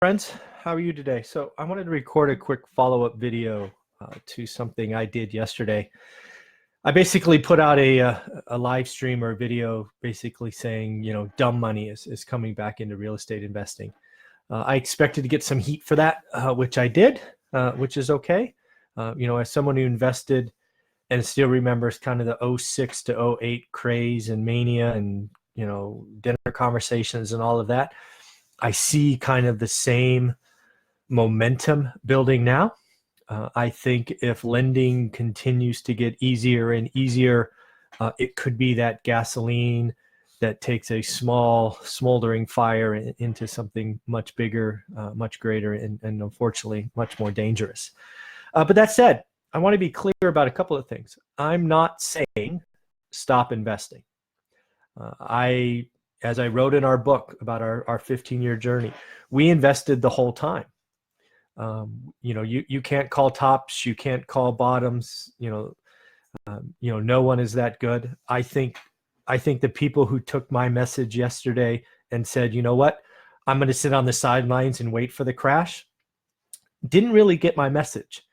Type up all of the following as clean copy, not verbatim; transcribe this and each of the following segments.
Friends, how are you today? So I wanted to record a quick follow-up video to something I did yesterday. I basically put out a live stream or video basically saying, dumb money is coming back into real estate investing. I expected to get some heat for that, which I did, which is okay. As someone who invested and still remembers kind of the '06 to '08 craze and mania and, dinner conversations and all of that, I see kind of the same momentum building now. I think if lending continues to get easier and easier, it could be that gasoline that takes a small smoldering fire into something much bigger, much greater, and unfortunately much more dangerous. But that said, I want to be clear about a couple of things. I'm not saying stop investing. As I wrote in our book about our 15-year journey, we invested the whole time. You can't call tops, you can't call bottoms. No one is that good. I think the people who took my message yesterday and said, you know what, I'm going to sit on the sidelines and wait for the crash, didn't really get my message.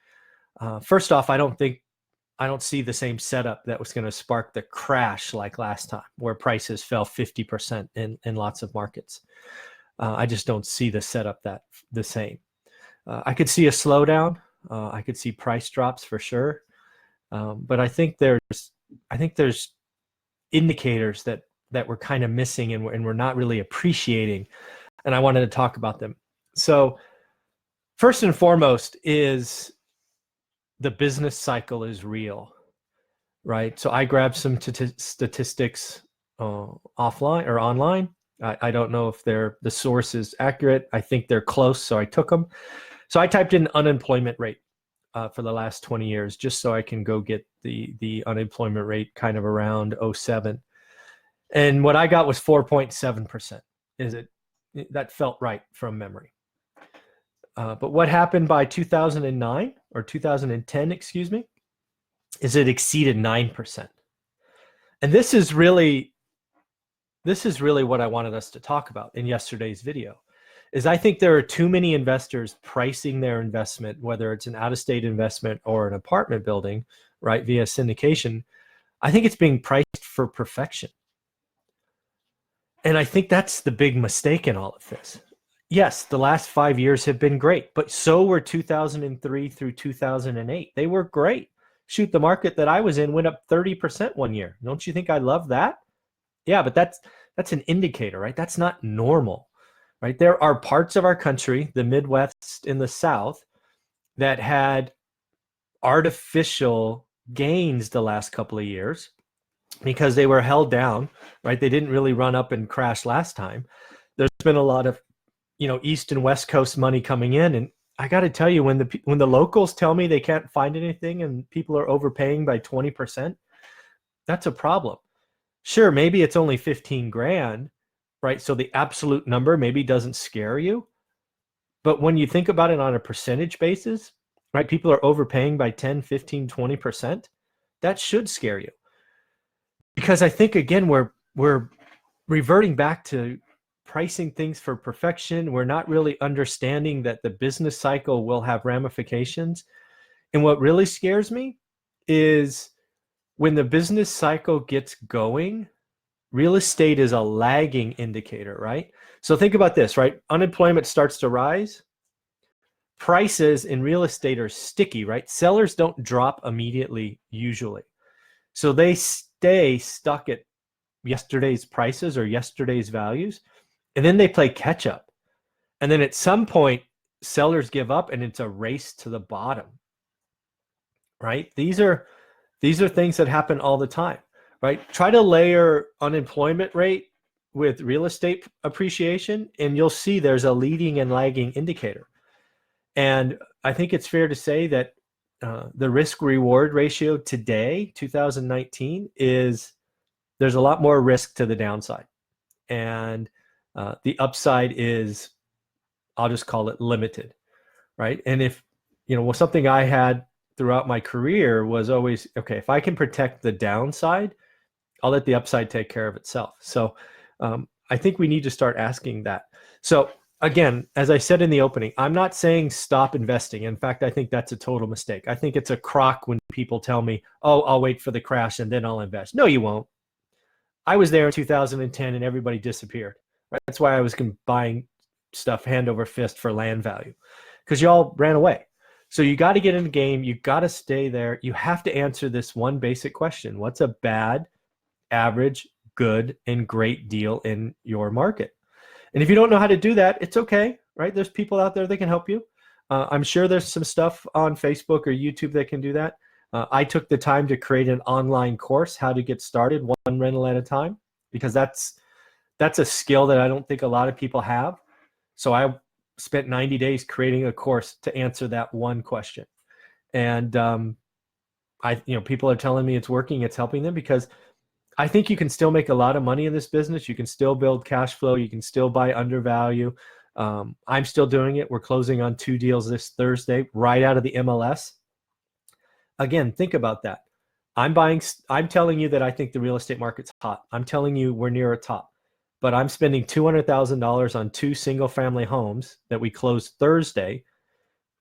First off, I don't see the same setup that was going to spark the crash like last time, where prices fell 50% in lots of markets. I just don't see the setup the same. I could see a slowdown. I could see price drops for sure. But I think there's indicators that we're kind of missing and we're not really appreciating. And I wanted to talk about them. So first and foremost is the business cycle is real, right? So I grabbed some statistics offline or online. I don't know if the source is accurate. I think they're close, so I took them. So I typed in unemployment rate for the last 20 years, just so I can go get the unemployment rate kind of around '07. And what I got was 4.7%. That felt right from memory. But what happened by 2009 or 2010, excuse me, is it exceeded 9%. And this is really what I wanted us to talk about in yesterday's video, is I think there are too many investors pricing their investment, whether it's an out-of-state investment or an apartment building, right, via syndication. I think it's being priced for perfection. And I think that's the big mistake in all of this. Yes, the last 5 years have been great, but so were 2003 through 2008. They were great. Shoot, the market that I was in went up 30% one year. Don't you think I love that? Yeah, but that's an indicator, right? That's not normal, right? There are parts of our country, the Midwest and the South, that had artificial gains the last couple of years because they were held down, right? They didn't really run up and crash last time. There's been a lot of East and West Coast money coming in. And I got to tell you, when the locals tell me they can't find anything and people are overpaying by 20%, that's a problem. Sure, maybe it's only 15 grand, right? So the absolute number maybe doesn't scare you. But when you think about it on a percentage basis, right, people are overpaying by 10, 15, 20%, that should scare you. Because I think, again, we're reverting back to pricing things for perfection. We're not really understanding that the business cycle will have ramifications. And what really scares me is when the business cycle gets going, real estate is a lagging indicator, right? So think about this, right? Unemployment starts to rise. Prices in real estate are sticky, right? Sellers don't drop immediately usually. So they stay stuck at yesterday's prices or yesterday's values. And then they play catch up. And then at some point, sellers give up and it's a race to the bottom, right? These are things that happen all the time, right? Try to layer unemployment rate with real estate appreciation, and you'll see there's a leading and lagging indicator. And I think it's fair to say that the risk reward ratio today, 2019, is there's a lot more risk to the downside. And the upside is, I'll just call it limited, right? And if, something I had throughout my career was always, okay, if I can protect the downside, I'll let the upside take care of itself. So I think we need to start asking that. So again, as I said in the opening, I'm not saying stop investing. In fact, I think that's a total mistake. I think it's a crock when people tell me, oh, I'll wait for the crash and then I'll invest. No, you won't. I was there in 2010 and everybody disappeared. Right? That's why I was buying stuff hand over fist for land value, because y'all ran away. So you got to get in the game. You got to stay there. You have to answer this one basic question. What's a bad, average, good, and great deal in your market? And if you don't know how to do that, it's okay, right? There's people out there that can help you. I'm sure there's some stuff on Facebook or YouTube that can do that. I took the time to create an online course, how to get started one rental at a time, because that's a skill that I don't think a lot of people have. So I spent 90 days creating a course to answer that one question. And people are telling me it's working, it's helping them, because I think you can still make a lot of money in this business. You can still build cash flow. You can still buy undervalue. I'm still doing it. We're closing on 2 deals this Thursday, right out of the MLS. Again, think about that. I'm telling you that I think the real estate market's hot. I'm telling you we're near a top, but I'm spending $200,000 on 2 single family homes that we closed Thursday.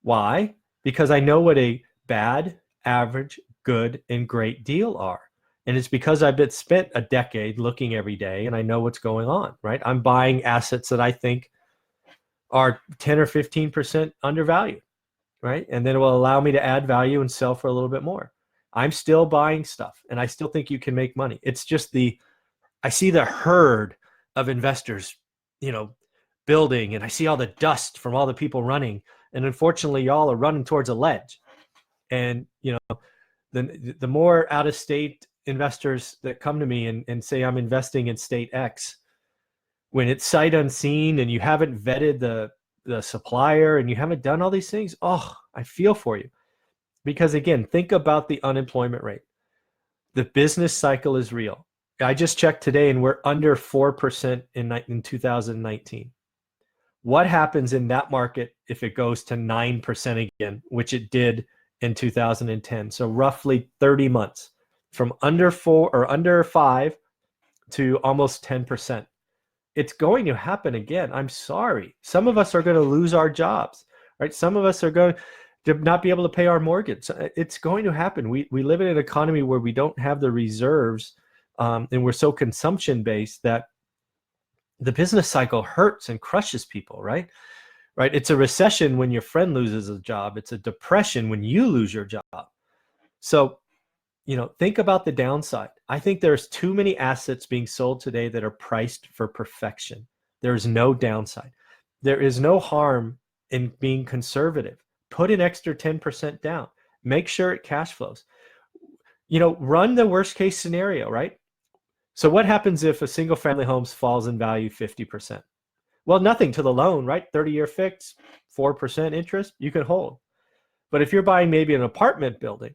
Why? Because I know what a bad, average, good, and great deal are. And it's because I've been spent a decade looking every day and I know what's going on, right? I'm buying assets that I think are 10 or 15% undervalued, right? And then it will allow me to add value and sell for a little bit more. I'm still buying stuff and I still think you can make money. It's just I see the herd of investors, building, and I see all the dust from all the people running. And unfortunately, y'all are running towards a ledge. And, the more out of state investors that come to me and say I'm investing in state X, when it's sight unseen and you haven't vetted the supplier and you haven't done all these things, I feel for you. Because again, think about the unemployment rate. The business cycle is real. I just checked today and we're under 4% in 2019. What happens in that market if it goes to 9% again, which it did in 2010? So roughly 30 months. From under 4 or under 5 to almost 10%. It's going to happen again. I'm sorry. Some of us are going to lose our jobs, right? Some of us are going to not be able to pay our mortgage. It's going to happen. We live in an economy where we don't have the reserves, and we're so consumption based that the business cycle hurts and crushes people, right? Right? It's a recession when your friend loses a job. It's a depression when you lose your job. So think about the downside. I think there's too many assets being sold today that are priced for perfection. There's no downside. There is no harm in being conservative. Put an extra 10% down. Make sure it cash flows. Run the worst case scenario, right? So what happens if a single family home falls in value 50%? Well, nothing to the loan, right? 30-year fixed, 4% interest, you can hold. But if you're buying maybe an apartment building,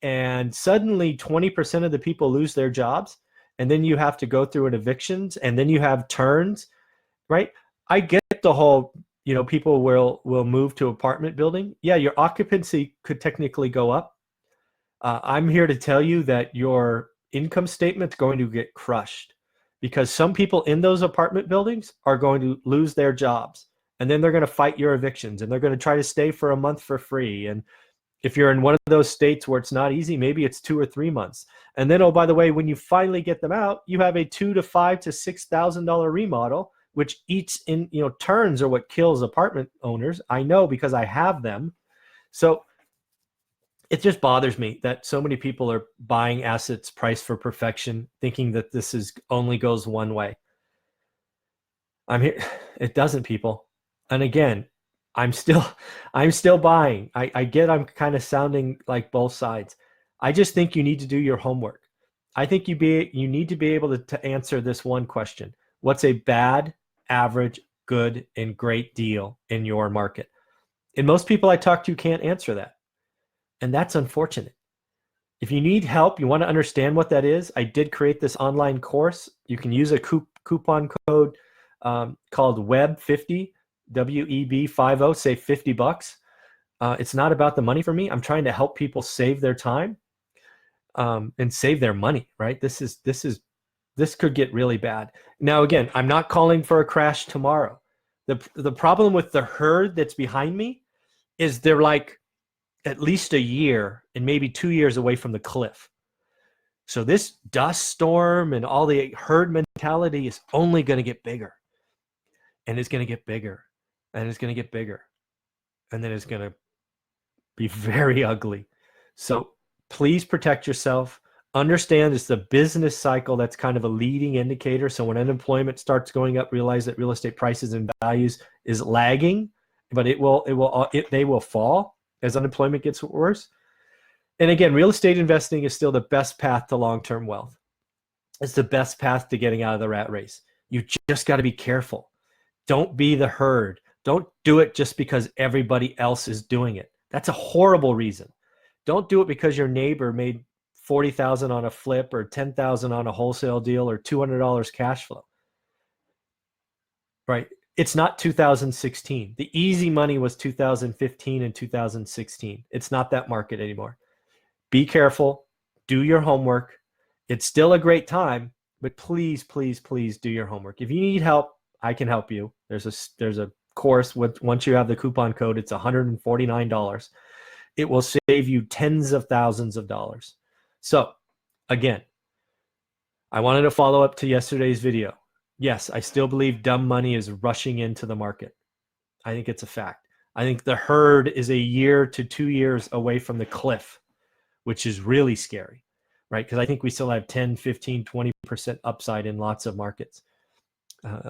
and suddenly 20% of the people lose their jobs, and then you have to go through an evictions, and then you have turns, right? I get the whole, people will move to apartment building. Yeah, your occupancy could technically go up. I'm here to tell you that your income statement's going to get crushed, because some people in those apartment buildings are going to lose their jobs, and then they're going to fight your evictions, and they're going to try to stay for a month for free. And if you're in one of those states where it's not easy, maybe it's 2 or 3 months. And then, oh, by the way, when you finally get them out, you have a $2,000 to $5,000 to $6,000 remodel, which eats in, turns are what kills apartment owners. I know, because I have them. So it just bothers me that so many people are buying assets priced for perfection, thinking that this only goes one way. I'm here. It doesn't, people. And again, I'm still buying. I get I'm kind of sounding like both sides. I just think you need to do your homework. I think you need to be able to answer this one question. What's a bad, average, good, and great deal in your market? And most people I talk to can't answer that. And that's unfortunate. If you need help, you want to understand what that is, I did create this online course. You can use a coupon code called WEB50, WEB50, save $50. It's not about the money for me. I'm trying to help people save their time and save their money, right? This could get really bad. Now, again, I'm not calling for a crash tomorrow, The problem with the herd that's behind me is they're like at least a year and maybe 2 years away from the cliff. So this dust storm and all the herd mentality is only going to get bigger, and it's going to get bigger, and it's going to get bigger, and then it's going to be very ugly. So please protect yourself. Understand it's the business cycle that's kind of a leading indicator. So when unemployment starts going up, realize that real estate prices and values is lagging, but they will fall as unemployment gets worse. And again, real estate investing is still the best path to long-term wealth. It's the best path to getting out of the rat race. You just got to be careful. Don't be the herd. Don't do it just because everybody else is doing it. That's a horrible reason. Don't do it because your neighbor made $40,000 on a flip or $10,000 on a wholesale deal or $200 cash flow. Right? It's not 2016. The easy money was 2015 and 2016. It's not that market anymore. Be careful. Do your homework. It's still a great time, but please, please, please do your homework. If you need help, I can help you. There's a course with, once you have the coupon code, it's $149. It will save you tens of thousands of dollars. So again, I wanted to follow up to yesterday's video. Yes, I still believe dumb money is rushing into the market. I think it's a fact. I think the herd is a year to 2 years away from the cliff, which is really scary, right? Because I think we still have 10, 15, 20% upside in lots of markets.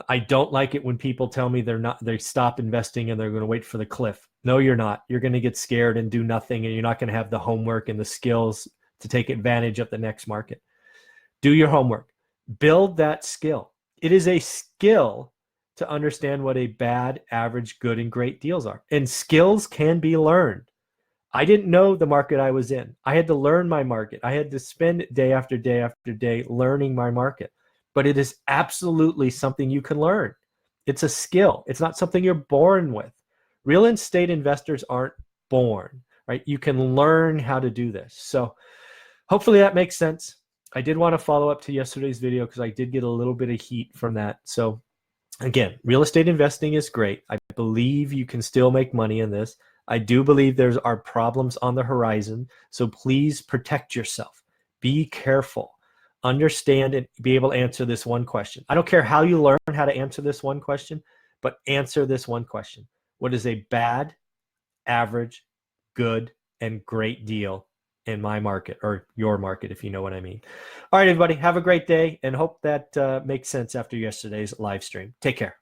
I don't like it when people tell me they stop investing and they're going to wait for the cliff. No, you're not. You're going to get scared and do nothing, and you're not going to have the homework and the skills to take advantage of the next market. Do your homework. Build that skill. It is a skill to understand what a bad, average, good, and great deals are. And skills can be learned. I didn't know the market I was in. I had to learn my market. I had to spend day after day after day learning my market. But it is absolutely something you can learn. It's a skill. It's not something you're born with. Real estate investors aren't born, right? You can learn how to do this. So hopefully that makes sense. I did want to follow up to yesterday's video because I did get a little bit of heat from that. So again, real estate investing is great. I believe you can still make money in this. I do believe there are problems on the horizon. So please protect yourself. Be careful. Understand and be able to answer this one question. I don't care how you learn how to answer this one question, but answer this one question. What is a bad, average, good, and great deal in my market, or your market, if you know what I mean? All right, everybody, have a great day, and hope that makes sense after yesterday's live stream. Take care.